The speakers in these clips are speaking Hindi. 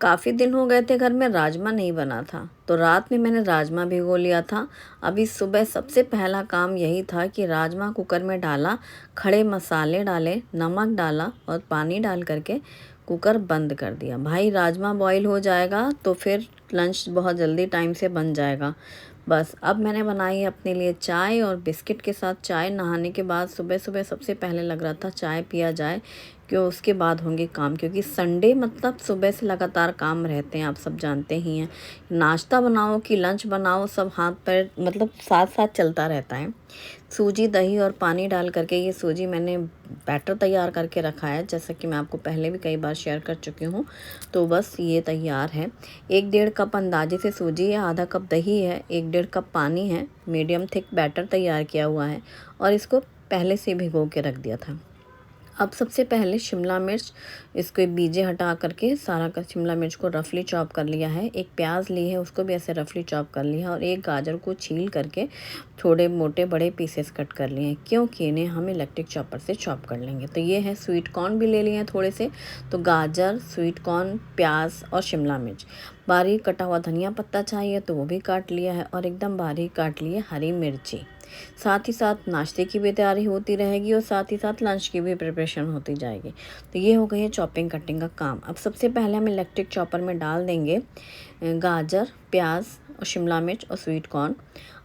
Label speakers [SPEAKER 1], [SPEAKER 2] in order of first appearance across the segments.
[SPEAKER 1] काफ़ी दिन हो गए थे घर में राजमा नहीं बना था, तो रात में मैंने राजमा भिगो लिया था। अभी सुबह सबसे पहला काम यही था कि राजमा कुकर में डाला, खड़े मसाले डाले, नमक डाला और पानी डाल करके कुकर बंद कर दिया। भाई राजमा बॉईल हो जाएगा तो फिर लंच बहुत जल्दी टाइम से बन जाएगा। बस अब मैंने बनाई अपने लिए चाय और बिस्किट के साथ चाय। नहाने के बाद सुबह सुबह सबसे पहले लग रहा था चाय पिया जाए, क्यों उसके बाद होंगे काम, क्योंकि संडे मतलब सुबह से लगातार काम रहते हैं, आप सब जानते ही हैं। नाश्ता बनाओ कि लंच बनाओ, सब हाथ पैर मतलब साथ साथ चलता रहता है। सूजी, दही और पानी डाल करके ये सूजी मैंने बैटर तैयार करके रखा है, जैसा कि मैं आपको पहले भी कई बार शेयर कर चुकी हूँ। तो बस ये तैयार है। 1-1.5 कप अंदाजे से सूजी है, आधा कप दही है, 1-1.5 कप पानी है, मीडियम थिक बैटर तैयार किया हुआ है और इसको पहले से भिगो के रख दिया था। अब सबसे पहले शिमला मिर्च, इसके बीजे हटा करके सारा का शिमला मिर्च को रफली चॉप कर लिया है। एक प्याज ली है, उसको भी ऐसे रफली चॉप कर लिया और एक गाजर को छील करके थोड़े मोटे बड़े पीसेस कट कर लिए हैं, क्योंकि इन्हें हम इलेक्ट्रिक चॉपर से चॉप कर लेंगे। तो ये है, स्वीट कॉर्न भी ले लिए हैं थोड़े से। तो गाजर, स्वीट कॉर्न, प्याज और शिमला मिर्च, बारीक कटा हुआ धनिया पत्ता चाहिए तो वो भी काट लिया है और एकदम बारीक काट लिए हरी मिर्ची। साथ ही साथ नाश्ते की भी तैयारी होती रहेगी और साथ ही साथ लंच की भी प्रिपरेशन होती जाएगी। तो ये हो गई है चॉपिंग कटिंग का काम। अब सबसे पहले हम इलेक्ट्रिक चॉपर में डाल देंगे गाजर, प्याज और शिमला मिर्च और स्वीट कॉर्न।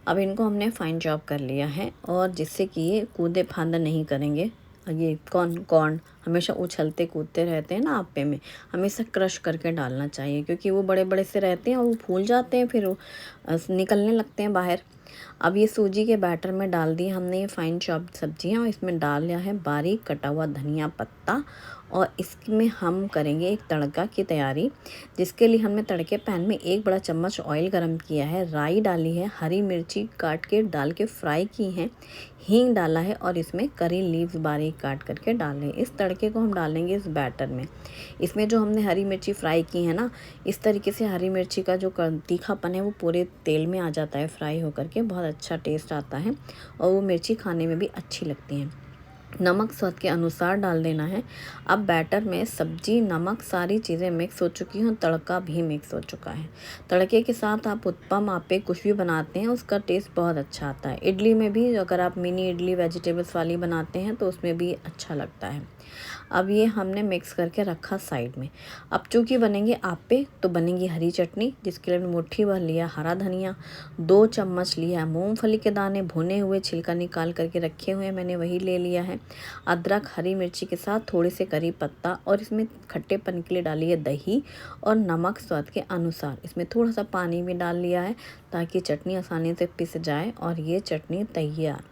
[SPEAKER 1] अब इनको हमने फाइन चॉप कर लिया है और जिससे कि ये कूदे फांदा नहीं करेंगे। ये कॉर्न हमेशा उछलते कूदते रहते हैं ना आप्पे में, हमेशा क्रश करके डालना चाहिए, क्योंकि वो बड़े बड़े से रहते हैं और वो फूल जाते हैं, फिर वो निकलने लगते हैं बाहर। अब ये सूजी के बैटर में डाल दिए हमने ये फाइन चॉप्ड सब्जियां और इसमें डाल लिया है बारीक कटा हुआ धनिया पत्ता और इसमें हम करेंगे एक तड़का की तैयारी, जिसके लिए हमने तड़के पैन में 1 बड़ा चम्मच ऑयल गरम किया है, राई डाली है, हरी मिर्ची काट के डाल के फ्राई की हैं, हींग डाला है और इसमें करी लीव्स बारीक काट करके डाले। इस तड़के को हम डालेंगे इस बैटर में। इसमें जो हमने हरी मिर्ची फ्राई की है ना, इस तरीके से हरी मिर्ची का जो तीखापन है वो पूरे तेल में आ जाता है, फ्राई होकर के बहुत अच्छा टेस्ट आता है और वो मिर्ची खाने में भी अच्छी लगती है। नमक स्वाद के अनुसार डाल देना है। अब बैटर में सब्जी, नमक, सारी चीज़ें मिक्स हो चुकी हैं, तड़का भी मिक्स हो चुका है। तड़के के साथ आप उत्पम, आप्पे कुछ भी बनाते हैं उसका टेस्ट बहुत अच्छा आता है। इडली में भी अगर आप मिनी इडली वेजिटेबल्स वाली बनाते हैं तो उसमें भी अच्छा लगता है। अब ये हमने मिक्स करके रखा साइड में। अब चूँकि बनेंगे आप्पे तो बनेंगी हरी चटनी, जिसके लिए मुट्ठी भर लिया हरा धनिया, 2 चम्मच लिया मूंगफली के दाने भुने हुए, छिलका निकाल करके रखे हुए मैंने वही ले लिया है, अदरक, हरी मिर्ची के साथ थोड़े से करी पत्ता और इसमें खट्टेपन के लिए डाली है दही और नमक स्वाद के अनुसार। इसमें थोड़ा सा पानी भी डाल लिया है ताकि चटनी आसानी से पिस जाए और ये चटनी तैयार।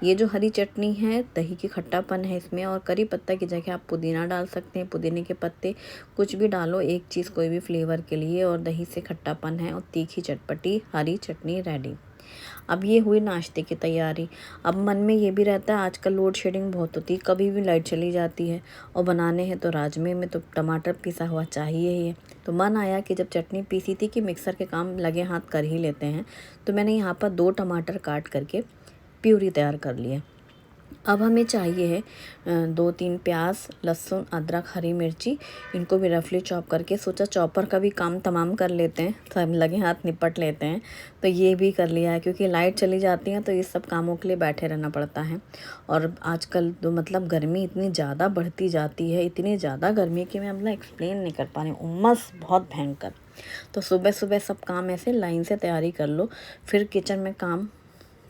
[SPEAKER 1] ये जो हरी चटनी है, दही की खट्टापन है इसमें और करी पत्ता की जगह आप पुदीना डाल सकते हैं, पुदीने के पत्ते कुछ भी डालो, एक चीज़ कोई भी फ्लेवर के लिए, और दही से खट्टापन है और तीखी चटपटी हरी चटनी रेडी। अब ये हुई नाश्ते की तैयारी। अब मन में ये भी रहता है, आजकल लोड शेडिंग बहुत होती है, कभी भी लाइट चली जाती है और बनाने हैं तो राजमे में तो टमाटर पिसा हुआ चाहिए ही है। तो मन आया कि जब चटनी पीसी थी कि मिक्सर के काम लगे हाथ कर ही लेते हैं, तो मैंने यहाँ पर 2 टमाटर काट करके प्यूरी तैयार कर ली है। अब हमें चाहिए है 2-3 प्याज, लहसुन, अदरक, हरी मिर्ची, इनको भी रफली चॉप करके सोचा चॉपर का भी काम तमाम कर लेते हैं, सब लगे हाथ निपट लेते हैं। तो ये भी कर लिया है, क्योंकि लाइट चली जाती है तो इस सब कामों के लिए बैठे रहना पड़ता है। और आजकल तो मतलब गर्मी इतनी ज़्यादा बढ़ती जाती है, इतनी ज़्यादा गर्मी कि मैं मतलब एक्सप्लेन नहीं कर पा रही हूँ, उमस बहुत भयंकर। तो सुबह सुबह सब काम ऐसे लाइन से तैयारी कर लो, फिर किचन में काम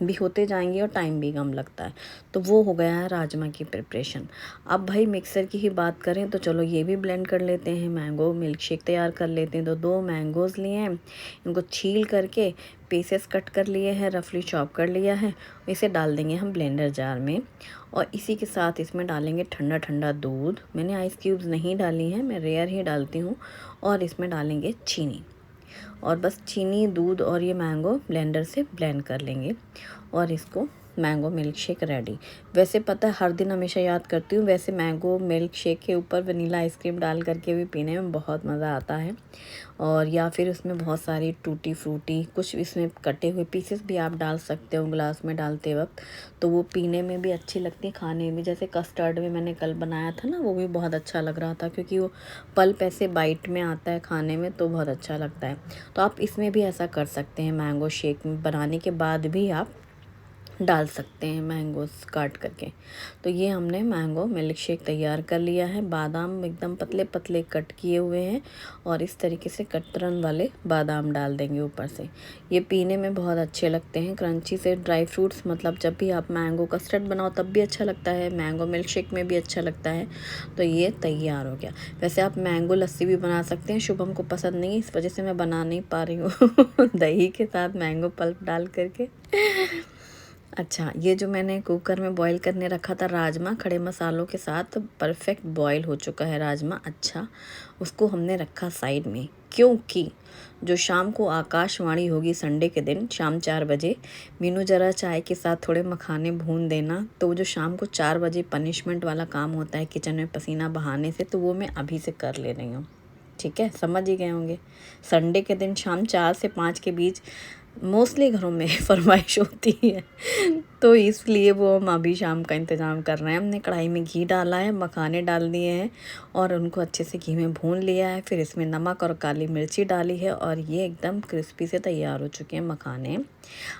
[SPEAKER 1] भी होते जाएंगे और टाइम भी कम लगता है। तो वो हो गया है राजमा की प्रिपरेशन। अब भाई मिक्सर की ही बात करें तो चलो ये भी ब्लेंड कर लेते हैं, मैंगो मिल्क शेक तैयार कर लेते हैं। तो 2 मैंगोज़ लिए हैं, इनको छील करके पीसेस कट कर लिए हैं, रफली चॉप कर लिया है, इसे डाल देंगे हम ब्लेंडर जार में और इसी के साथ इसमें डालेंगे ठंडा ठंडा दूध। मैंने आइस क्यूब्स नहीं डाली हैं, मैं रेयर ही डालती हूँ। और इसमें डालेंगे चीनी और बस चीनी, दूध और ये मैंगो ब्लेंडर से ब्लेंड कर लेंगे और इसको मैंगो मिल्क शेक रेडी। वैसे पता है हर दिन हमेशा याद करती हूँ, वैसे मैंगो मिल्क शेक के ऊपर वनीला आइसक्रीम डाल करके भी पीने में बहुत मज़ा आता है। और या फिर उसमें बहुत सारी टूटी फ्रूटी कुछ इसमें कटे हुए पीसेस भी आप डाल सकते हो ग्लास में डालते वक्त, तो वो पीने में भी अच्छी लगती है, खाने में। जैसे कस्टर्ड में मैंने कल बनाया था ना, वो भी बहुत अच्छा लग रहा था क्योंकि वो पल्प ऐसे बाइट में आता है खाने में, तो बहुत अच्छा लगता है। तो आप इसमें भी ऐसा कर सकते हैं, मैंगो शेक बनाने के बाद भी आप डाल सकते हैं मैंगोस काट करके। तो ये हमने मैंगो मिल्क शेक तैयार कर लिया है। बादाम एकदम पतले पतले कट किए हुए हैं और इस तरीके से कतरन वाले बादाम डाल देंगे ऊपर से। ये पीने में बहुत अच्छे लगते हैं, क्रंची से। ड्राई फ्रूट्स मतलब जब भी आप मैंगो कस्टर्ड बनाओ तब भी अच्छा लगता है, मैंगो मिल्क शेक में भी अच्छा लगता है। तो ये तैयार हो गया। वैसे आप मैंगो लस्सी भी बना सकते हैं, शुभम को पसंद नहीं है इस वजह से मैं बना नहीं पा रही हूँ दही के साथ मैंगो पल्प डाल करके। अच्छा, ये जो मैंने कुकर में बॉईल करने रखा था राजमा खड़े मसालों के साथ, परफेक्ट बॉईल हो चुका है राजमा। अच्छा, उसको हमने रखा साइड में, क्योंकि जो शाम को आकाशवाणी होगी संडे के दिन शाम 4 बजे, मीनू ज़रा चाय के साथ थोड़े मखाने भून देना। तो जो शाम को 4 बजे पनिशमेंट वाला काम होता है किचन में पसीना बहाने से, तो वो मैं अभी से कर ले रही हूँ। ठीक है, समझ ही गए होंगे। संडे के दिन शाम 4 से 5 के बीच मोस्टली घरों में फरमाइश होती है, तो इसलिए वो हम अभी शाम का इंतज़ाम कर रहे हैं। हमने कढ़ाई में घी डाला है, मखाने डाल दिए हैं और उनको अच्छे से घी में भून लिया है। फिर इसमें नमक और काली मिर्ची डाली है और ये एकदम क्रिस्पी से तैयार हो चुके हैं मखाने।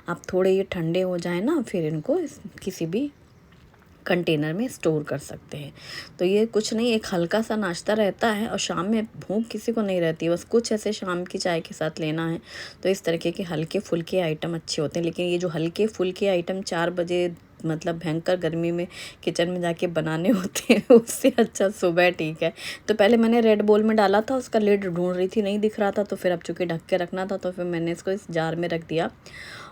[SPEAKER 1] अब थोड़े ये ठंडे हो जाए ना, फिर इनको किसी भी कंटेनर में स्टोर कर सकते हैं। तो ये कुछ नहीं, एक हल्का सा नाश्ता रहता है और शाम में भूख किसी को नहीं रहती, बस कुछ ऐसे शाम की चाय के साथ लेना है। तो इस तरीके के हल्के फुल्के आइटम अच्छे होते हैं। लेकिन ये जो हल्के फुल्के आइटम 4 बजे मतलब भयंकर गर्मी में किचन में जाके बनाने होते हैं, उससे अच्छा सुबह ठीक है। तो पहले मैंने रेड बोल में डाला था, उसका लिड ढूंढ रही थी नहीं दिख रहा था, तो फिर अब चूँकि ढक के रखना था तो फिर मैंने इसको इस जार में रख दिया।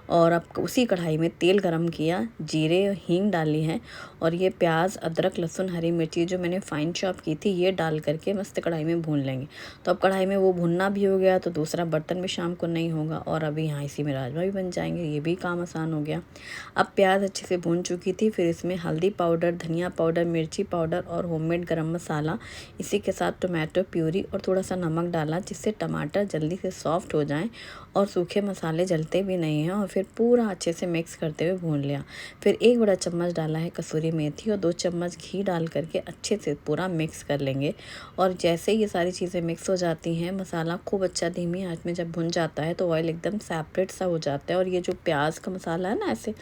[SPEAKER 1] और अब उसी कढ़ाई में तेल गरम किया, जीरे हींग डाली है और ये प्याज अदरक लहसुन हरी मिर्ची जो मैंने फाइन चॉप की थी ये डाल करके मस्त कढ़ाई में भून लेंगे। तो अब कढ़ाई में वो भुनना भी हो गया, तो दूसरा बर्तन भी शाम को नहीं होगा और अभी यहाँ इसी में राजमा भी बन जाएंगे, ये भी काम आसान हो गया। अब प्याज अच्छे से भून चुकी थी, फिर इसमें हल्दी पाउडर, धनिया पाउडर, मिर्ची पाउडर और होममेड गरम मसाला, इसी के साथ टोमेटो प्यूरी और थोड़ा सा नमक डाला जिससे टमाटर जल्दी से सॉफ्ट हो जाएं और सूखे मसाले जलते भी नहीं हैं। और फिर पूरा अच्छे से मिक्स करते हुए भून लिया। फिर 1 बड़ा चम्मच डाला है कसूरी मेथी और 2 चम्मच घी डाल करके अच्छे से पूरा मिक्स कर लेंगे। और जैसे ये सारी चीज़ें मिक्स हो जाती हैं, मसाला खूब अच्छा धीमी आंच में जब भुन जाता है तो ऑयल एकदम सेपरेट सा हो जाता है और ये जो प्याज का मसाला है ना, ऐसे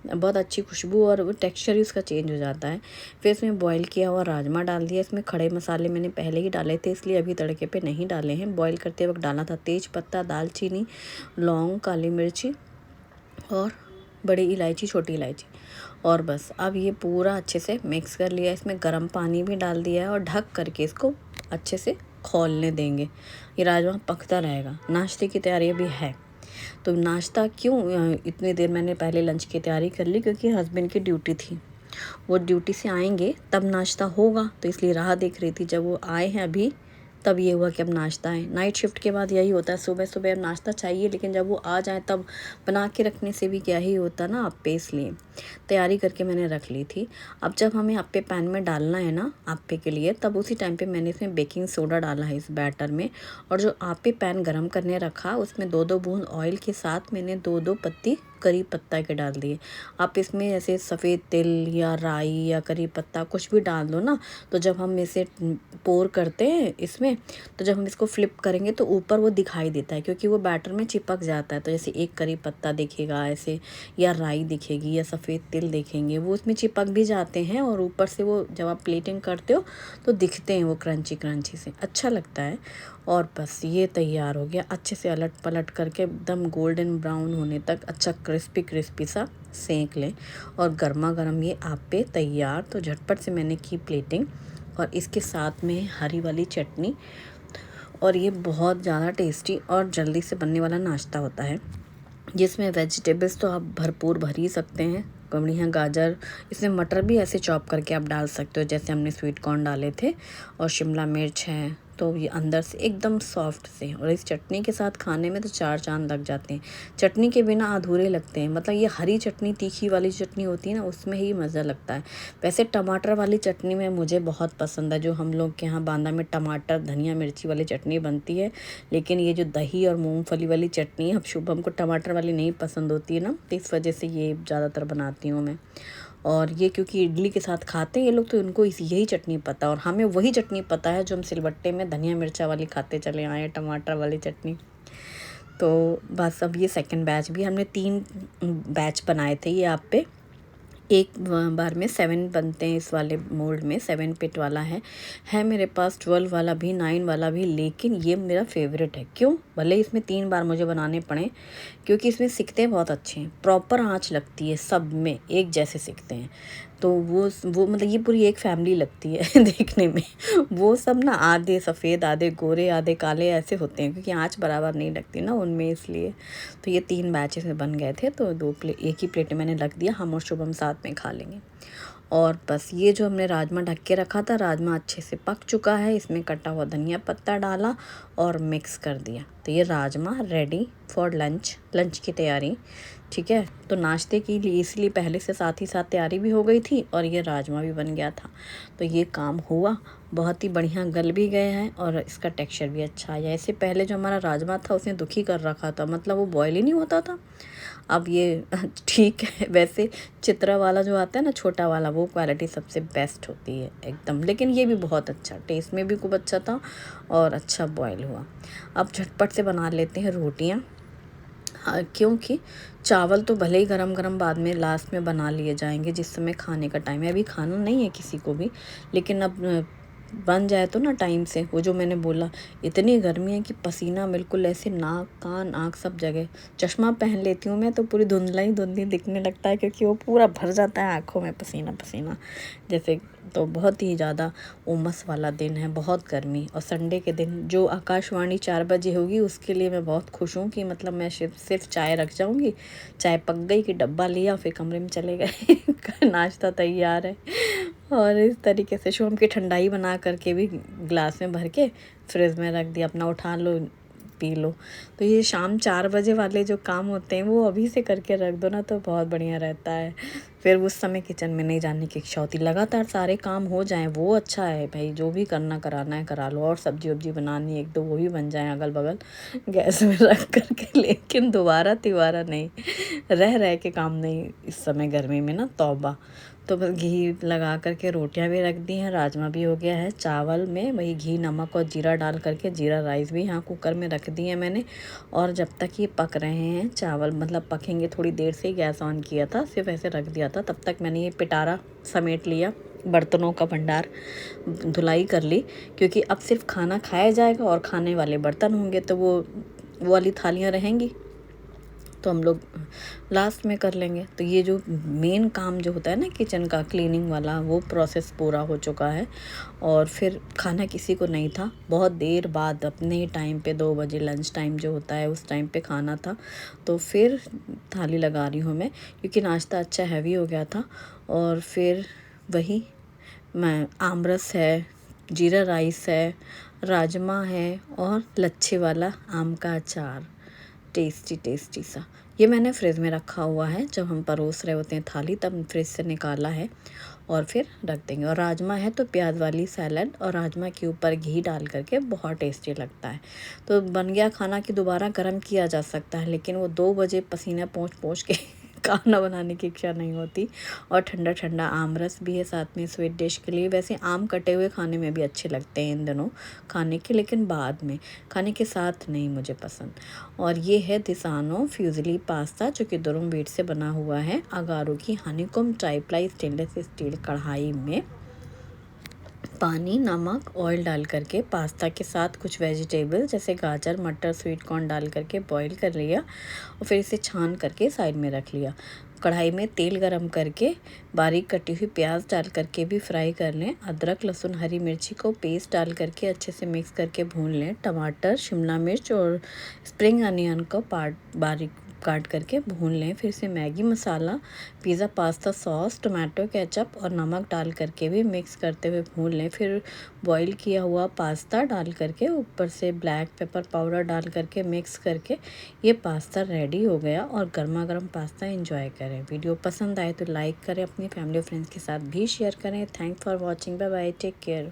[SPEAKER 1] बहुत अच्छी खुशबू और टेक्स्चर ही उसका चेंज हो जाता है। फिर इसमें बॉईल किया हुआ राजमा डाल दिया। इसमें खड़े मसाले मैंने पहले ही डाले थे इसलिए अभी तड़के पे नहीं डाले हैं। बॉईल करते वक्त डाला था तेज पत्ता, दालचीनी, लौंग, काली मिर्ची और बड़ी इलायची, छोटी इलायची। और बस अब ये पूरा अच्छे से मिक्स कर लिया। इसमें गर्म पानी भी डाल दिया है और ढक करके इसको अच्छे से खौलने देंगे। ये राजमा पकता रहेगा। नाश्ते की तैयारी भी है। तो नाश्ता क्यों इतनी देर मैंने पहले लंच की तैयारी कर ली, क्योंकि हस्बैंड की ड्यूटी थी, वो ड्यूटी से आएंगे तब नाश्ता होगा, तो इसलिए राह देख रही थी। जब वो आए हैं अभी तब ये हुआ कि अब नाश्ता है। नाइट शिफ्ट के बाद यही होता है, सुबह सुबह अब नाश्ता चाहिए, लेकिन जब वो आ जाए तब बना के रखने से भी क्या ही होता ना आप पे, इसलिए तैयारी करके मैंने रख ली थी। अब जब हमें अप्पे पैन में डालना है ना अप्पे के लिए, तब उसी टाइम पे मैंने इसमें बेकिंग सोडा डाला है इस बैटर में। और जो अप्पे पैन गरम करने रखा उसमें 2-2 बूंद ऑयल के साथ मैंने 2-2 पत्ती करी पत्ता के डाल दिए। आप इसमें ऐसे सफ़ेद तिल या राई या करी पत्ता कुछ भी डाल दो ना, तो जब हम इसे पोर करते हैं इसमें, तो जब हम इसको फ्लिप करेंगे तो ऊपर वो दिखाई देता है, क्योंकि वो बैटर में चिपक जाता है। तो जैसे एक करी पत्ता दिखेगा ऐसे, या राई दिखेगी या सफ़ेद तिल देखेंगे, वो उसमें चिपक भी जाते हैं और ऊपर से वो जब आप प्लेटिंग करते हो तो दिखते हैं वो क्रंची क्रंची से, अच्छा लगता है। और बस ये तैयार हो गया। अच्छे से अलट पलट करके एकदम गोल्डन ब्राउन होने तक अच्छा क्रिस्पी क्रिस्पी सा सेंक लें और गर्मा गर्म ये अप्पे तैयार। तो झटपट से मैंने की प्लेटिंग और इसके साथ में हरी वाली चटनी। और ये बहुत ज़्यादा टेस्टी और जल्दी से बनने वाला नाश्ता होता है, जिसमें वेजिटेबल्स तो आप भरपूर भर ही सकते हैं। बढ़िया गाजर, इसमें मटर भी ऐसे चॉप करके आप डाल सकते हो जैसे हमने स्वीट कॉर्न डाले थे, और शिमला मिर्च है, तो ये अंदर से एकदम सॉफ्ट से, और इस चटनी के साथ खाने में तो 4 चाँद लग जाते हैं। चटनी के बिना अधूरे लगते हैं, मतलब ये हरी चटनी, तीखी वाली चटनी होती है ना, उसमें ही मज़ा लगता है। वैसे टमाटर वाली चटनी में मुझे बहुत पसंद है, जो हम लोग के यहाँ बांदा में टमाटर धनिया मिर्ची वाली चटनी बनती है। लेकिन ये जो दही और मूँगफली वाली चटनी है, अब शुभम को टमाटर वाली नहीं पसंद होती है ना, तो इस वजह से ये ज़्यादातर बनाती हूँ मैं। और ये क्योंकि इडली के साथ खाते हैं ये लोग, तो इनको यही चटनी पता है, और हमें वही चटनी पता है जो हम सिलबट्टे में धनिया मिर्चा वाली खाते चले आए हैं, टमाटर वाली चटनी। तो बस अब ये सेकंड बैच भी हमने 3 बैच बनाए थे ये आप पे। एक बार में 7 बनते हैं, इस वाले मोल्ड में 7 पिट वाला है मेरे पास 12 वाला भी, 9 वाला भी, लेकिन ये मेरा फेवरेट है। क्यों? भले इसमें 3 बार मुझे बनाने पड़े, क्योंकि इसमें सिकते बहुत अच्छे हैं, प्रॉपर आँच लगती है, सब में एक जैसे सिकते हैं। तो वो मतलब ये पूरी एक फैमिली लगती है देखने में। वो सब ना आधे सफ़ेद, आधे गोरे, आधे काले ऐसे होते हैं, क्योंकि आँच बराबर नहीं लगती ना उनमें, इसलिए। तो ये 3 बैचेस में बन गए थे, तो एक ही प्लेट मैंने रख दिया, हम और शुभम साथ में खा लेंगे। और बस ये जो हमने राजमा ढक के रखा था, राजमा अच्छे से पक चुका है, इसमें कटा हुआ धनिया पत्ता डाला और मिक्स कर दिया। तो ये राजमा रेडी फॉर लंच की तैयारी। ठीक है, तो नाश्ते के लिए इसलिए पहले से साथ ही साथ तैयारी भी हो गई थी, और ये राजमा भी बन गया था। तो ये काम हुआ, बहुत ही बढ़िया गल भी गए हैं, और इसका टेक्सचर भी अच्छा आया। इससे पहले जो हमारा राजमा था उसने दुखी कर रखा था, मतलब वो बॉयल ही नहीं होता था। अब ये ठीक है। वैसे चित्रा वाला जो आता है ना, छोटा वाला, वो क्वालिटी सबसे बेस्ट होती है एकदम, लेकिन ये भी बहुत अच्छा, टेस्ट में भी खूब अच्छा था और अच्छा बॉयल हुआ। अब झटपट से बना लेते हैं रोटियाँ। हाँ, क्योंकि चावल तो भले ही गरम गरम बाद में लास्ट में बना लिए जाएंगे, जिस समय खाने का टाइम है। अभी खाना नहीं है किसी को भी, लेकिन अब बन जाए तो ना टाइम से। वो जो मैंने बोला, इतनी गर्मी है कि पसीना बिल्कुल ऐसे नाक कान आँख सब जगह। चश्मा पहन लेती हूँ मैं तो पूरी धुंधली दिखने लगता है, क्योंकि वो पूरा भर जाता है आँखों में पसीना पसीना जैसे। तो बहुत ही ज़्यादा उमस वाला दिन है, बहुत गर्मी। और संडे के दिन जो आकाशवाणी 4 बजे होगी, उसके लिए मैं बहुत खुश हूँ कि मतलब मैं सिर्फ चाय रख जाऊँगी, चाय पक गई कि डब्बा लिया, फिर कमरे में चले गए नाश्ता तैयार है। और इस तरीके से शाम की ठंडाई बना करके भी ग्लास में भर के फ्रिज में रख दिया, अपना उठा लो पी लो। तो ये शाम 4 बजे वाले जो काम होते हैं, वो अभी से करके रख दो ना, तो बहुत बढ़िया रहता है। फिर उस समय किचन में नहीं जाने की इच्छा होती, लगातार सारे काम हो जाएं वो अच्छा है भाई। जो भी करना कराना है करा लो, और सब्जी वब्जी बनानी 1-2 वो भी बन जाए अगल बगल गैस में रख करके, लेकिन दोबारा तिबारा नहीं, रह के काम नहीं इस समय गर्मी में ना, तौबा। तो बस घी लगा करके रोटियां भी रख दी हैं, राजमा भी हो गया है। चावल में वही घी नमक और जीरा डाल करके, जीरा राइस भी यहाँ कुकर में रख दी है मैंने। और जब तक ये पक रहे हैं चावल, मतलब पकेंगे, थोड़ी देर से ही गैस ऑन किया था, सिर्फ ऐसे रख दिया था, तब तक मैंने ये पिटारा समेट लिया, बर्तनों का भंडार धुलाई कर ली। क्योंकि अब सिर्फ खाना खाया जाएगा और खाने वाले बर्तन होंगे, तो वो वाली थालियाँ रहेंगी, तो हम लोग लास्ट में कर लेंगे। तो ये जो मेन काम जो होता है ना किचन का, क्लीनिंग वाला, वो प्रोसेस पूरा हो चुका है। और फिर खाना किसी को नहीं था, बहुत देर बाद अपने टाइम पे 2 बजे लंच टाइम जो होता है उस टाइम पे खाना था। तो फिर थाली लगा रही हूँ मैं, क्योंकि नाश्ता अच्छा हैवी हो गया था। और फिर वही मैं आमरस है, जीरा राइस है, राजमा है, और लच्छे वाला आम का अचार, टेस्टी सा। ये मैंने फ्रिज में रखा हुआ है, जब हम परोस रहे होते हैं थाली तब फ्रिज से निकाला है, और फिर रख देंगे। और राजमा है तो प्याज वाली सैलड, और राजमा के ऊपर घी डाल करके बहुत टेस्टी लगता है। तो बन गया खाना कि दोबारा गर्म किया जा सकता है, लेकिन वो 2 बजे पसीना पोंछ के खाना बनाने की इच्छा नहीं होती। और ठंडा ठंडा आम रस भी है साथ में स्वीट डिश के लिए। वैसे आम कटे हुए खाने में भी अच्छे लगते हैं इन दिनों खाने के, लेकिन बाद में खाने के साथ नहीं मुझे पसंद। और ये है दिसानो फ्यूजली पास्ता, जो कि दुरुम व्हीट से बना हुआ है, अगारो की हनीकॉम ट्राइप्लाई स्टेनलेस स्टील कढ़ाई में पानी नमक ऑयल डाल करके पास्ता के साथ कुछ वेजिटेबल जैसे गाजर मटर स्वीट कॉर्न डाल करके बॉईल कर लिया, और फिर इसे छान करके साइड में रख लिया। कढ़ाई में तेल गरम करके बारीक कटी हुई प्याज डाल करके भी फ्राई कर लें। अदरक लहसुन हरी मिर्ची को पेस्ट डाल करके अच्छे से मिक्स करके भून लें। टमाटर शिमला मिर्च और स्प्रिंग अनियन को बारीक काट करके भून लें। फिर से Maggi masala, pizza pasta sauce, tomato ketchup और नमक डाल करके भी मिक्स करते हुए भून लें। फिर बॉईल किया हुआ पास्ता डाल करके ऊपर से ब्लैक पेपर पाउडर डाल करके मिक्स करके ये पास्ता रेडी हो गया। और गर्मा गर्म पास्ता एंजॉय करें। वीडियो पसंद आए तो लाइक करें, अपनी फैमिली और फ्रेंड्स के साथ भी शेयर करें। Thanks for watching. Bye bye, take care.